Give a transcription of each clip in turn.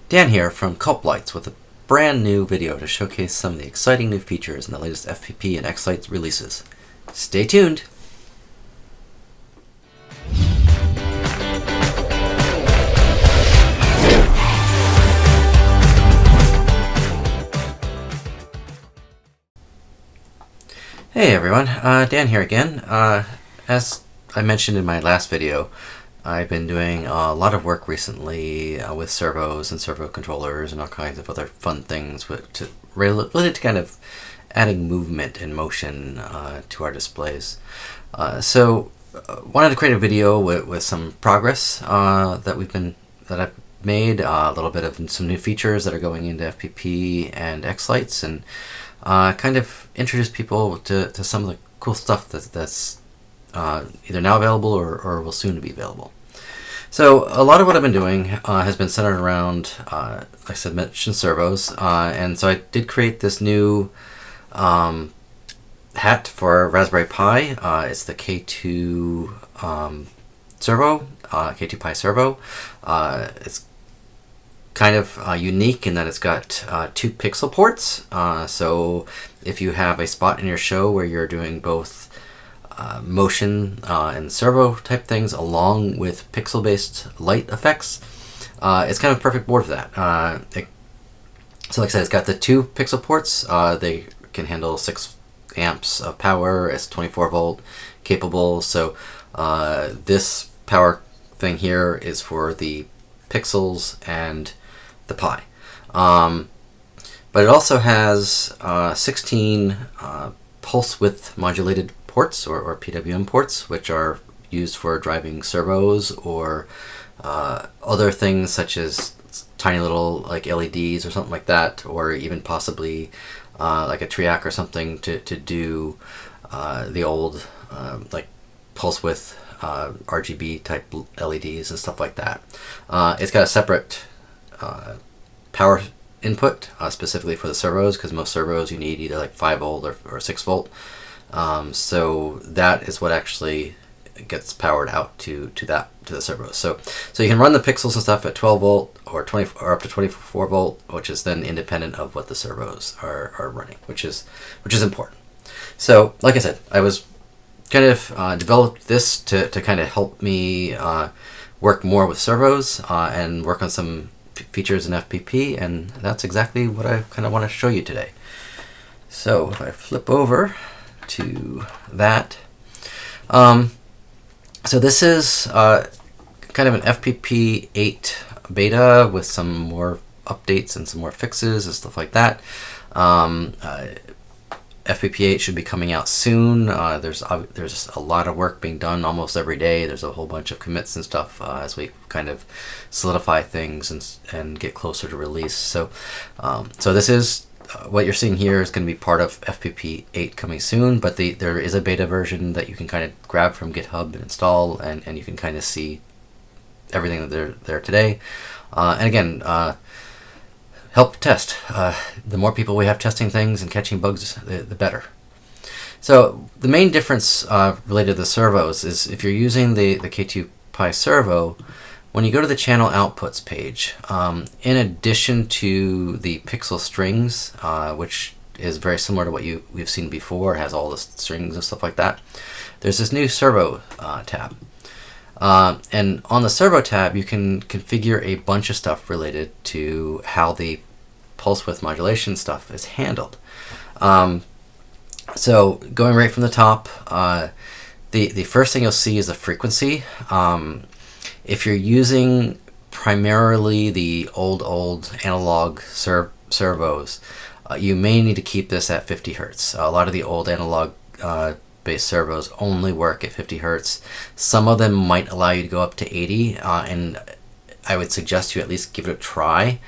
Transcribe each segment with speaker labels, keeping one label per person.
Speaker 1: Dan here from KulpLights with a brand new video to showcase some of the exciting new features in the latest FPP and xLights releases. Stay tuned! Hey everyone, Dan here again. As I mentioned in my last video, I've been doing a lot of work recently with servos and servo controllers and all kinds of other fun things related to kind of adding movement and motion to our displays. So wanted to create a video with some progress that I've made, a little bit of some new features that are going into FPP and xLights, and kind of introduce people to some of the cool stuff that's either now available or will soon to be available. So a lot of what I've been doing has been centered around, like I said, mentioned servos, and so I did create this new hat for Raspberry Pi. It's the K2 Servo, K2 Pi Servo. It's kind of unique in that it's got 2 pixel ports. So if you have a spot in your show where you're doing both motion and servo type things along with pixel-based light effects, it's kind of a perfect board for that. So like I said, it's got the 2 pixel ports. They can handle 6 amps of power. It's 24 volt capable. So this power thing here is for the pixels and the Pi. But it also has 16 pulse width modulated ports or PWM ports, which are used for driving servos or other things such as tiny little like LEDs or something like that, or even possibly like a triac or something to do the old like pulse width RGB type LEDs and stuff like that. It's got a separate power input specifically for the servos, because most servos you need either like 5 volt or 6 volt. So that is what actually gets powered out to the servos. So you can run the pixels and stuff at 12 volt or up to 24 volt, which is then independent of what the servos are running, which is important. So like I said, I was kind of developed this to kind of help me work more with servos and work on some features in FPP, and that's exactly what I kind of want to show you today. So if I flip over to that, so this is kind of an FPP 8 beta with some more updates and some more fixes and stuff like that. FPP 8 should be coming out soon. There's a lot of work being done almost every day. There's a whole bunch of commits and stuff as we kind of solidify things and get closer to release. So this is what you're seeing here is going to be part of FPP 8 coming soon, but there is a beta version that you can kind of grab from GitHub and install, and you can kind of see everything that there today. And again, help test. The more people we have testing things and catching bugs, the better. So the main difference related to the servos is if you're using the K2 Pi Servo, when you go to the channel outputs page, in addition to the pixel strings, which is very similar to what we've seen before, it has all the strings and stuff like that, there's this new servo tab. And on the servo tab, you can configure a bunch of stuff related to how the pulse width modulation stuff is handled. So going right from the top, the first thing you'll see is the frequency. If you're using primarily the old analog servos, you may need to keep this at 50 hertz. A lot of the old analog based servos only work at 50 hertz. Some of them might allow you to go up to 80, and I would suggest you at least give it a try.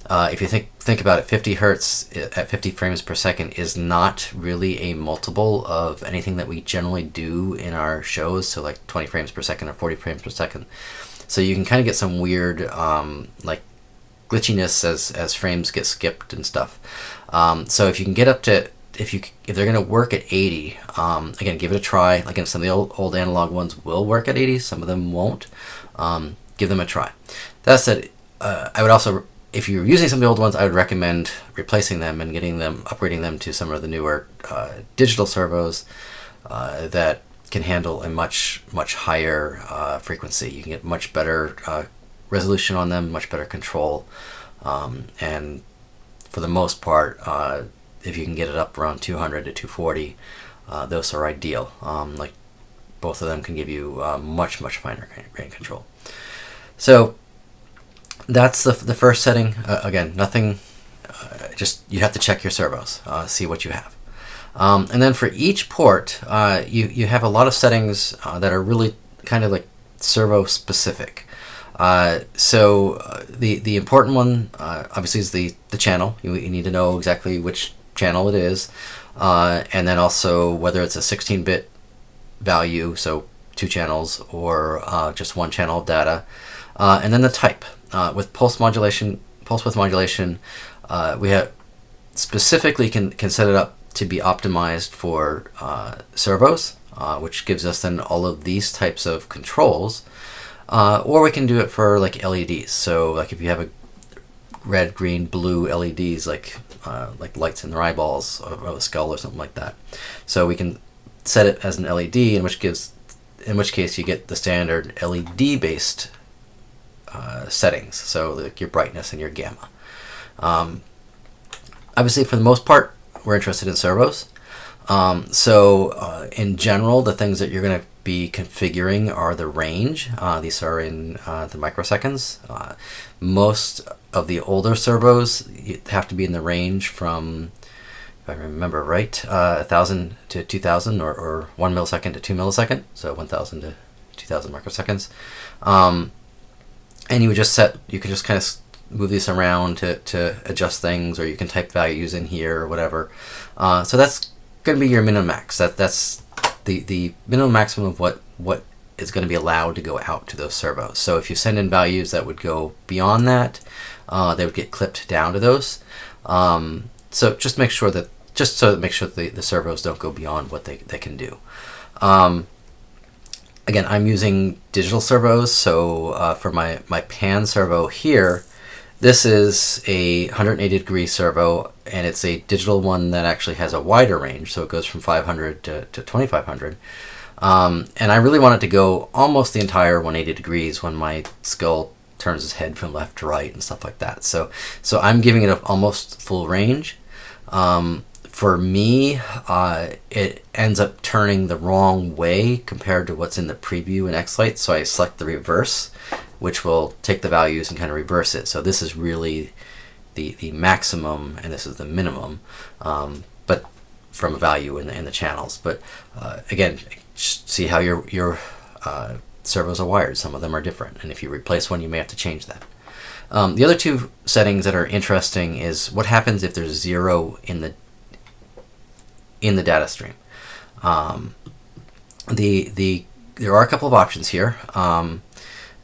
Speaker 1: If you think about it, 50 hertz at 50 frames per second is not really a multiple of anything that we generally do in our shows, so like 20 frames per second or 40 frames per second. So you can kind of get some weird like glitchiness as frames get skipped and stuff. So if you can get up to, if they're going to work at 80, again, give it a try. Again, some of the old analog ones will work at 80, some of them won't. Give them a try. That said, I would also if you're using some of the old ones, I would recommend replacing them and upgrading them to some of the newer digital servos that can handle a much higher frequency. You can get much better resolution on them, much better control, and for the most part, if you can get it up around 200 to 240, those are ideal. Like both of them can give you much finer grain control. So that's the first setting. Again, nothing. Just you have to check your servos, see what you have, and then for each port, you have a lot of settings that are really kind of like servo specific. So the important one obviously is the channel. You need to know exactly which channel it is, and then also whether it's a 16-bit value, so 2 channels, or just 1 channel of data, and then the type. With pulse width modulation, we have specifically can set it up to be optimized for servos, which gives us then all of these types of controls, or we can do it for like LEDs. So like if you have a red, green, blue LEDs, like lights in their eyeballs of a skull or something like that. So we can set it as an LED, in which case you get the standard LED based settings, so like your brightness and your gamma. Obviously, for the most part, we're interested in servos. In general, the things that you're going to be configuring are the range. These are in the microseconds. Most of the older servos have to be in the range from, if I remember right, 1,000 to 2,000, or 1 millisecond to 2 millisecond, so 1,000 to 2,000 microseconds. And you can just kind of move these around to adjust things, or you can type values in here or whatever. So that's going to be your minimum max. That's the minimum maximum of what is going to be allowed to go out to those servos. So if you send in values that would go beyond that, they would get clipped down to those. So just make sure that the servos don't go beyond what they can do. Again, I'm using digital servos, so for my pan servo here, this is a 180-degree servo, and it's a digital one that actually has a wider range, so it goes from 500 to 2500. And I really want it to go almost the entire 180 degrees when my skull turns its head from left to right and stuff like that. So I'm giving it an almost full range. For me, it ends up turning the wrong way compared to what's in the preview in xLights, so I select the reverse, which will take the values and kind of reverse it. So this is really the maximum, and this is the minimum, but from a value in the channels. But again, just see how your servos are wired. Some of them are different, and if you replace one, you may have to change that. The other two settings that are interesting is what happens if there's 0 in the data stream. There are a couple of options here.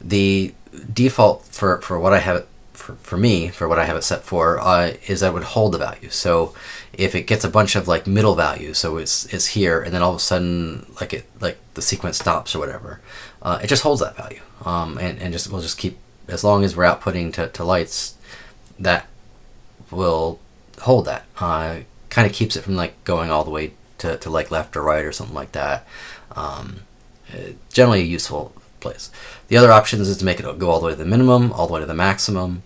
Speaker 1: The default for what I have it for what I have it set for is that it would hold the value. So if it gets a bunch of like middle values, so it's here, and then all of a sudden like the sequence stops or whatever, it just holds that value, and we'll just keep, as long as we're outputting to lights, that will hold that. Kind of keeps it from like going all the way to like left or right or something like that. Generally a useful place. The other options is to make it go all the way to the minimum, all the way to the maximum,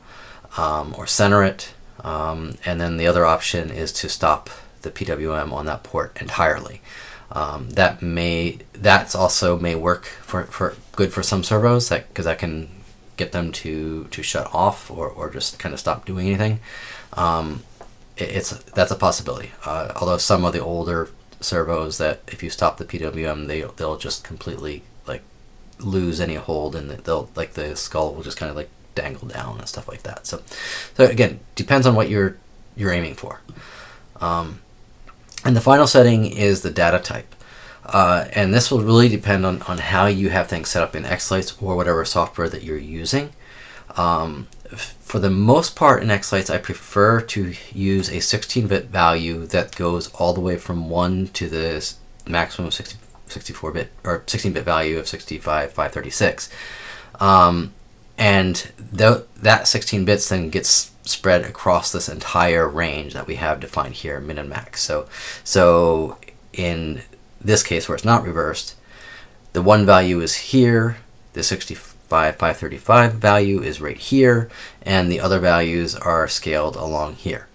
Speaker 1: or center it. And then the other option is to stop the PWM on that port entirely. That's also may work for good for some servos, because that can get them to shut off or just kind of stop doing anything. That's a possibility. Although some of the older servos, that if you stop the PWM, they'll just completely like lose any hold, and the skull will just kind of like dangle down and stuff like that. So again, depends on what you're aiming for. And the final setting is the data type. And this will really depend on how you have things set up in xLights or whatever software that you're using. For the most part in xLights, I prefer to use a 16-bit value that goes all the way from 1 to the maximum 64-bit or 16-bit value of 65,536. And and that 16 bits then gets spread across this entire range that we have defined here, min and max. So in this case where it's not reversed, the one value is here, the 65,535 value is right here, and the other values are scaled along here.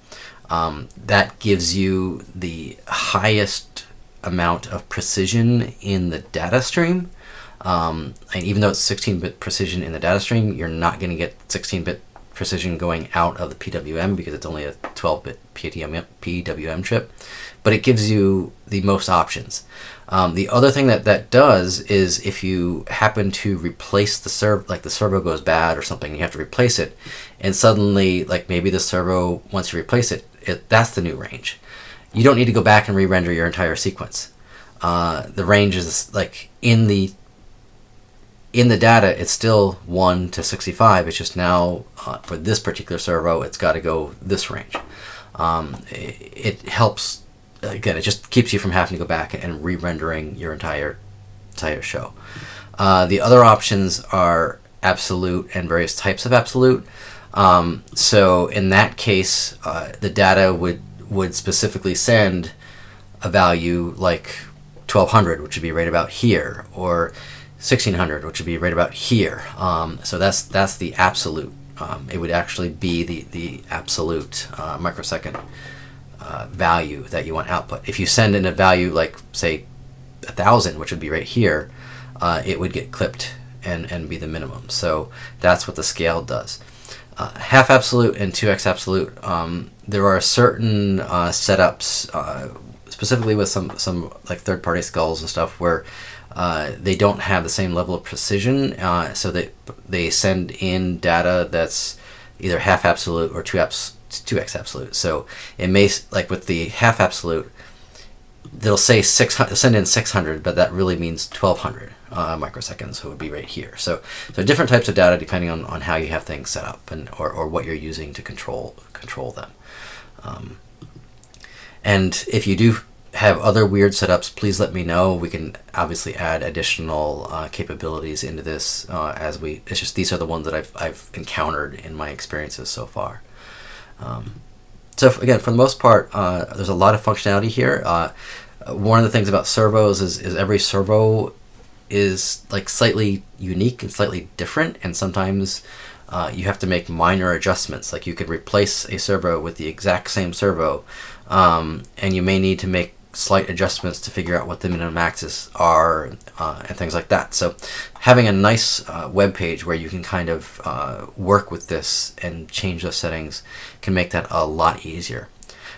Speaker 1: That gives you the highest amount of precision in the data stream. And even though it's 16-bit precision in the data stream, you're not going to get 16-bit precision going out of the PWM because it's only a 12-bit PWM chip, but it gives you the most options. The other thing that does is if you happen to replace the servo, like the servo goes bad or something, you have to replace it, and suddenly, like maybe the servo, once you replace it, that's the new range. You don't need to go back and re-render your entire sequence. The range is like in the data, it's still 1 to 65. It's just now for this particular servo, it's got to go this range. It helps. Again, it just keeps you from having to go back and re-rendering your entire show. The other options are absolute and various types of absolute. So in that case, the data would specifically send a value like 1200, which would be right about here, or 1600, which would be right about here. So that's the absolute. It would actually be the absolute microsecond value that you want output. If you send in a value like say 1000, which would be right here, it would get clipped and be the minimum. So that's what the scale does. Half absolute and 2x absolute. There are certain setups, specifically with some like third-party skulls and stuff, where they don't have the same level of precision, so they send in data that's either half absolute or 2x absolute. So it may, like with the half absolute, they'll say send in 600, but that really means 1200 microseconds, so it would be right here. So different types of data depending on how you have things set up and or what you're using to control them. And if you do have other weird setups, please let me know. We can obviously add additional capabilities into this it's just these are the ones that I've encountered in my experiences so far. So again, for the most part, there's a lot of functionality here. One of the things about servos is every servo is like slightly unique and slightly different, and sometimes you have to make minor adjustments. Like you could replace a servo with the exact same servo, and you may need to make slight adjustments to figure out what the minimum maxes are and things like that. So having a nice web page where you can kind of work with this and change those settings can make that a lot easier.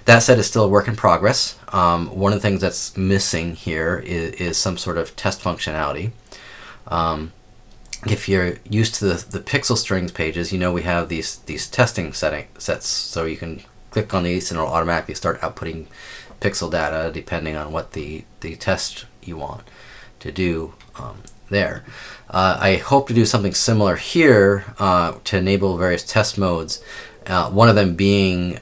Speaker 1: That said, it's still a work in progress. One of the things that's missing here is some sort of test functionality. If you're used to the pixel strings pages, you know we have these testing sets, so you can click on these and it'll automatically start outputting pixel data depending on what the test you want to do there. I hope to do something similar here to enable various test modes. One of them being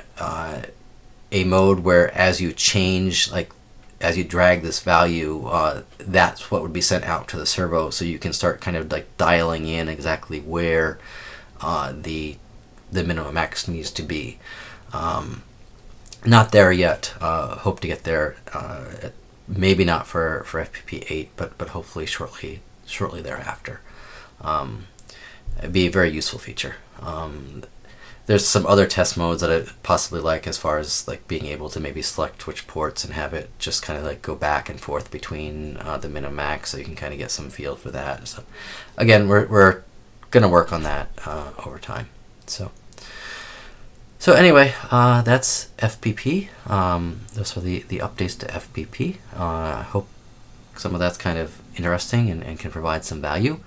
Speaker 1: a mode where as you change, like as you drag this value, that's what would be sent out to the servo, so you can start kind of like dialing in exactly where the minimum max needs to be. Not there yet. Hope to get there. Maybe not for FPP 8, but hopefully shortly thereafter. It'd be a very useful feature. There's some other test modes that I possibly like, as far as like being able to maybe select which ports and have it just kind of like go back and forth between the min and max, so you can kind of get some feel for that. So again, we're gonna work on that over time. So anyway, that's FPP. Those are the updates to FPP. I hope some of that's kind of interesting and can provide some value.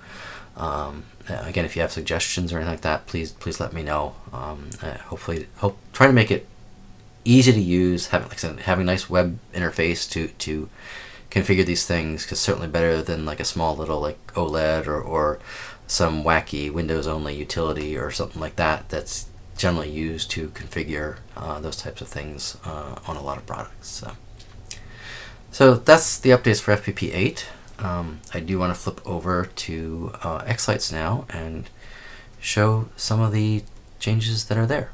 Speaker 1: Again, if you have suggestions or anything like that, please let me know. Try to make it easy to use. Having a nice web interface to configure these things, because certainly better than like a small little like OLED or some wacky Windows only utility or something like that that's generally used to configure those types of things on a lot of products. So that's the updates for FPP 8. I do want to flip over to xLights now and show some of the changes that are there.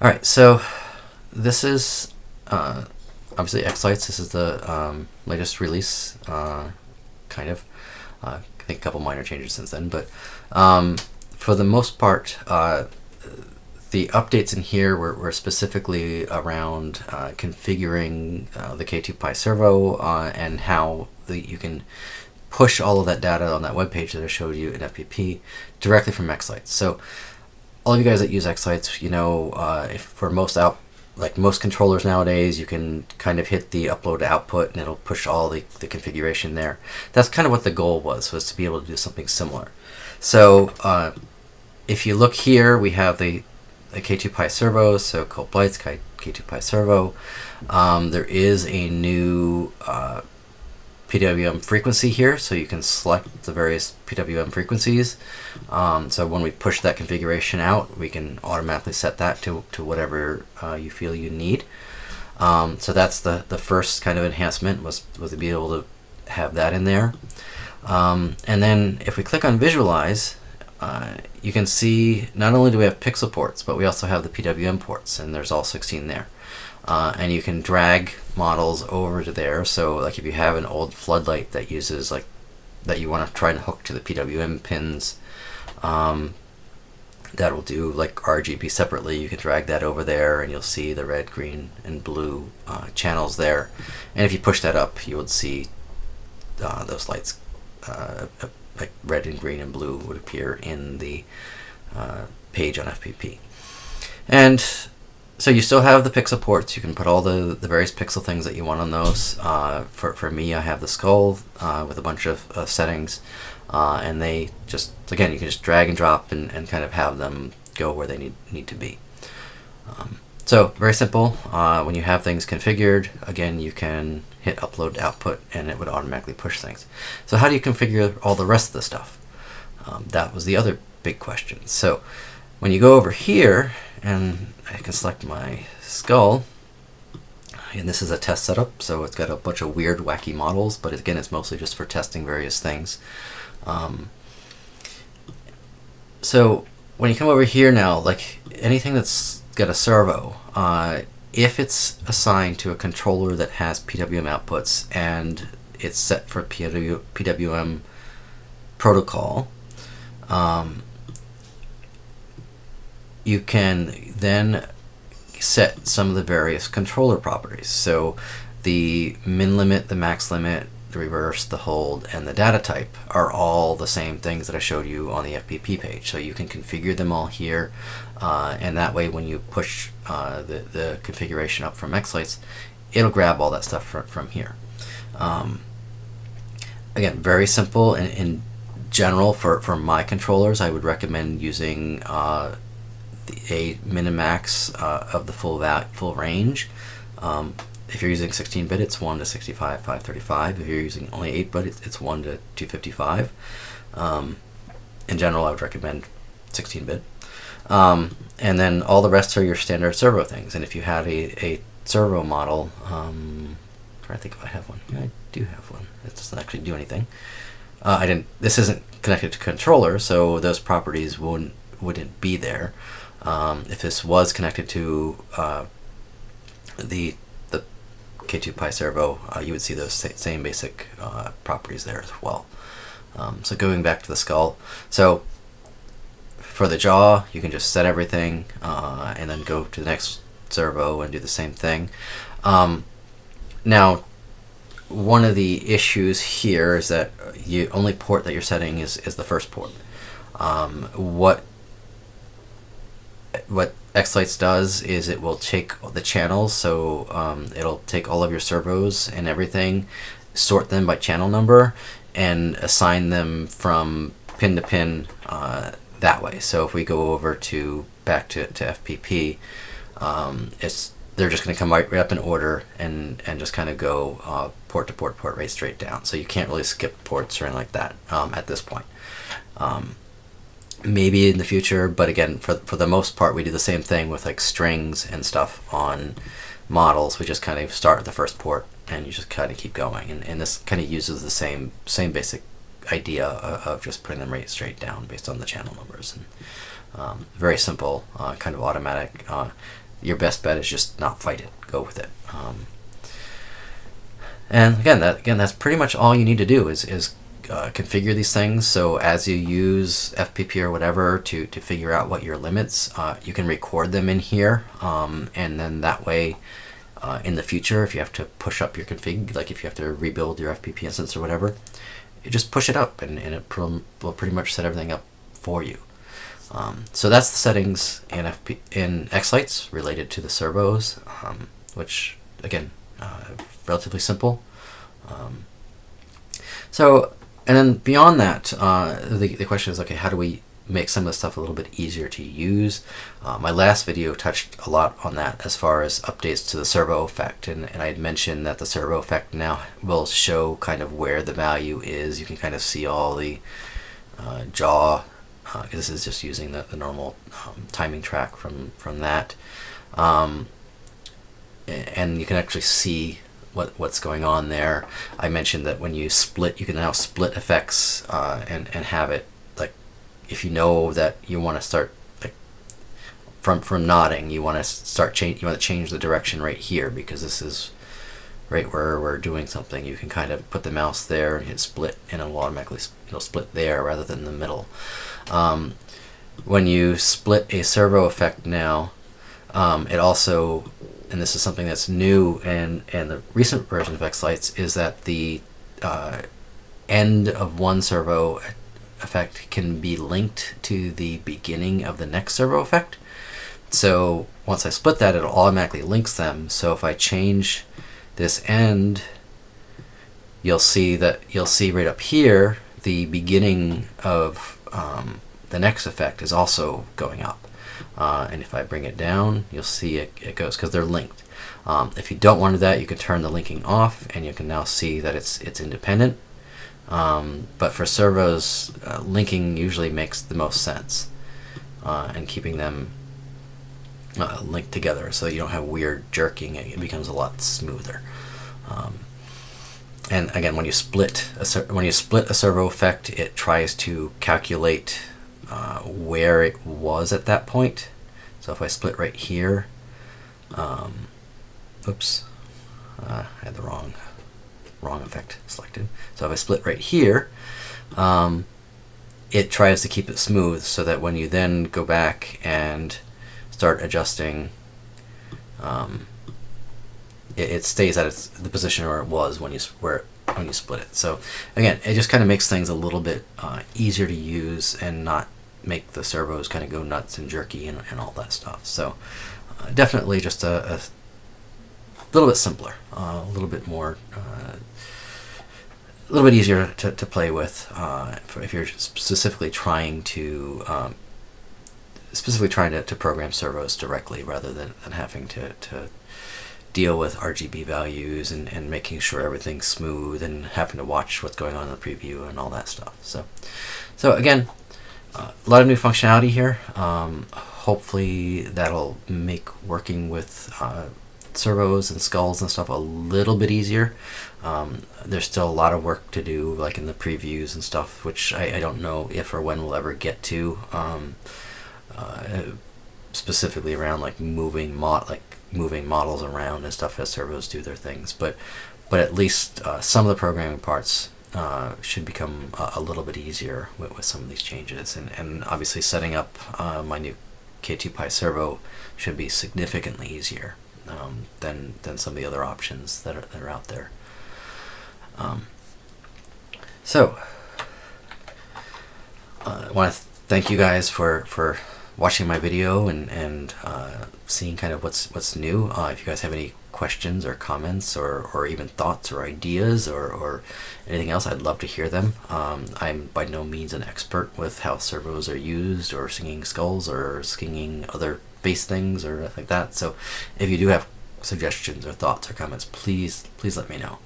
Speaker 1: Alright, so this is obviously xLights. This is the latest release, kind of. I think a couple minor changes since then, but for the most part, the updates in here were specifically around configuring the K2Pi servo and how you can push all of that data on that web page that I showed you in FPP directly from xLights. So all of you guys that use xLights, you know, if for most controllers nowadays, you can kind of hit the upload to output and it'll push all the configuration there. That's kind of what the goal was to be able to do something similar. So if you look here, we have the K2Pi servos, so KulpLights, K2Pi servo. There is a new PWM frequency here, so you can select the various PWM frequencies. So when we push that configuration out, we can automatically set that to whatever you feel you need. So that's the first kind of enhancement was to be able to have that in there. And then if we click on visualize, you can see not only do we have pixel ports, but we also have the PWM ports, and there's all 16 there. And you can drag models over to there. So like if you have an old floodlight that uses that you want to try and hook to the PWM pins, that'll do like RGB separately. You can drag that over there and you'll see the red, green, and blue channels there. And if you push that up, you would see those lights, like red and green and blue would appear in the page on FPP. And so you still have the pixel ports. You can put all the various pixel things that you want on those. For me, I have the skull with a bunch of settings, and they just, again, you can just drag and drop and kind of have them go where they need to be. So very simple. When you have things configured, again, you can hit upload to output and it would automatically push things. So how do you configure all the rest of the stuff? That was the other big question. So when you go over here, and I can select my skull, and this is a test setup, so it's got a bunch of weird, wacky models, but again, it's mostly just for testing various things. So when you come over here now, like anything that's got a servo, if it's assigned to a controller that has PWM outputs and it's set for PWM protocol, you can then set some of the various controller properties. So the min limit, the max limit, the reverse, the hold, and the data type are all the same things that I showed you on the FPP page. So you can configure them all here, and that way when you push the configuration up from xLights, it'll grab all that stuff from here. Again, very simple. In general, for my controllers, I would recommend using a min and max of the full range. If you're using 16-bit, it's 1 to 65, 535. If you're using only 8-bit, it's 1 to 255. In general, I would recommend 16-bit. And then all the rest are your standard servo things. And if you have a servo model, I'm trying to think if I have one. Yeah, I do have one. It doesn't actually do anything. This isn't connected to controller, so those properties wouldn't be there. If this was connected to the K2Pi servo, you would see those same basic properties there as well. So going back to the skull, so for the jaw, you can just set everything and then go to the next servo and do the same thing. Now, one of the issues here is that the only port that you're setting is the first port. What xLights does is it will take the channels, so it'll take all of your servos and everything, sort them by channel number, and assign them from pin to pin that way. So if we go over back to FPP, they're just going to come right up in order and just kind of go port to port right straight down. So you can't really skip ports or anything like that at this point. Maybe in the future, but again, for the most part, we do the same thing with like strings and stuff on models. We just kind of start at the first port and you just kind of keep going, and this kind of uses the same basic idea of just putting them right straight down based on the channel numbers. And very simple, kind of automatic. Your best bet is just not fight it. Go with it. And again, that's pretty much all you need to do is configure these things. So as you use FPP or whatever to figure out what your limits, you can record them in here, and then that way, in the future, if you have to push up your config, like if you have to rebuild your FPP instance or whatever, you just push it up, and it will pretty much set everything up for you. So that's the settings in xLights related to the servos, which again, relatively simple. And then beyond that, the question is, okay, how do we make some of the stuff a little bit easier to use? My last video touched a lot on that as far as updates to the servo effect, and I had mentioned that the servo effect now will show kind of where the value is. You can kind of see all the jaw, this is just using the normal timing track from that, and you can actually see what's going on there. I mentioned that when you split, you can now split effects and have it, like, if you know that you want to start, like, from nodding, you want to change the direction right here, because this is right where we're doing something. You can kind of put the mouse there and hit split, and it'll automatically split there rather than the middle. When you split a servo effect now, it also, and this is something that's new and the recent version of xLights, is that the end of one servo effect can be linked to the beginning of the next servo effect. So once I split that, it automatically links them. So if I change this end, you'll see right up here the beginning of the next effect is also going up. And if I bring it down, you'll see it goes, because they're linked. If you don't want that, you can turn the linking off, and you can now see that it's independent. But for servos, linking usually makes the most sense, and keeping them linked together so you don't have weird jerking. It becomes a lot smoother. And again, when you split a servo effect, it tries to calculate where it was at that point. So if I split right here, oops, I had the wrong effect selected. So if I split right here, it tries to keep it smooth so that when you then go back and start adjusting, it stays at the position where it was when you split it. So again, it just kind of makes things a little bit easier to use and not make the servos kind of go nuts and jerky and all that stuff. So definitely just a little bit simpler, a little bit more, a little bit easier to play with if you're specifically trying to program servos directly, rather than having to deal with RGB values and making sure everything's smooth and having to watch what's going on in the preview and all that stuff. So again, a lot of new functionality here. Hopefully that'll make working with servos and skulls and stuff a little bit easier. There's still a lot of work to do, like in the previews and stuff, which I don't know if or when we'll ever get to, specifically around like moving models around and stuff as servos do their things. But at least some of the programming parts should become a little bit easier with some of these changes, and obviously setting up my new K2 Pi servo should be significantly easier than some of the other options that are out there. So I want to thank you guys for watching my video and seeing kind of what's new. If you guys have any questions or comments or even thoughts or ideas or anything else, I'd love to hear them. I'm by no means an expert with how servos are used, or singing skulls, or singing other bass things or anything like that. So if you do have suggestions or thoughts or comments, please let me know.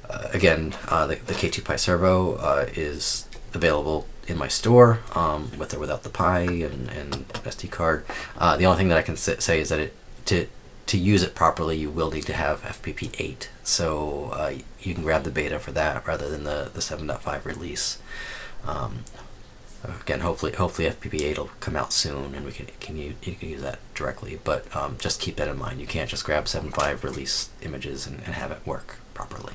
Speaker 1: Again, the K2 Pi servo is available in my store, with or without the Pi and SD card. The only thing that I can say is that to use it properly, you will need to have FPP 8. So you can grab the beta for that rather than the 7.5 release. Again, hopefully FPP 8 will come out soon, and you can use that directly. But just keep that in mind. You can't just grab 7.5 release images and have it work properly.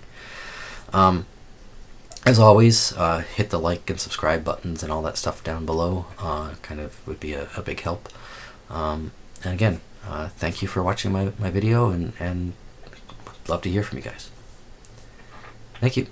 Speaker 1: As always, hit the like and subscribe buttons and all that stuff down below. Kind of would be a big help. And again, thank you for watching my video, and love to hear from you guys. Thank you.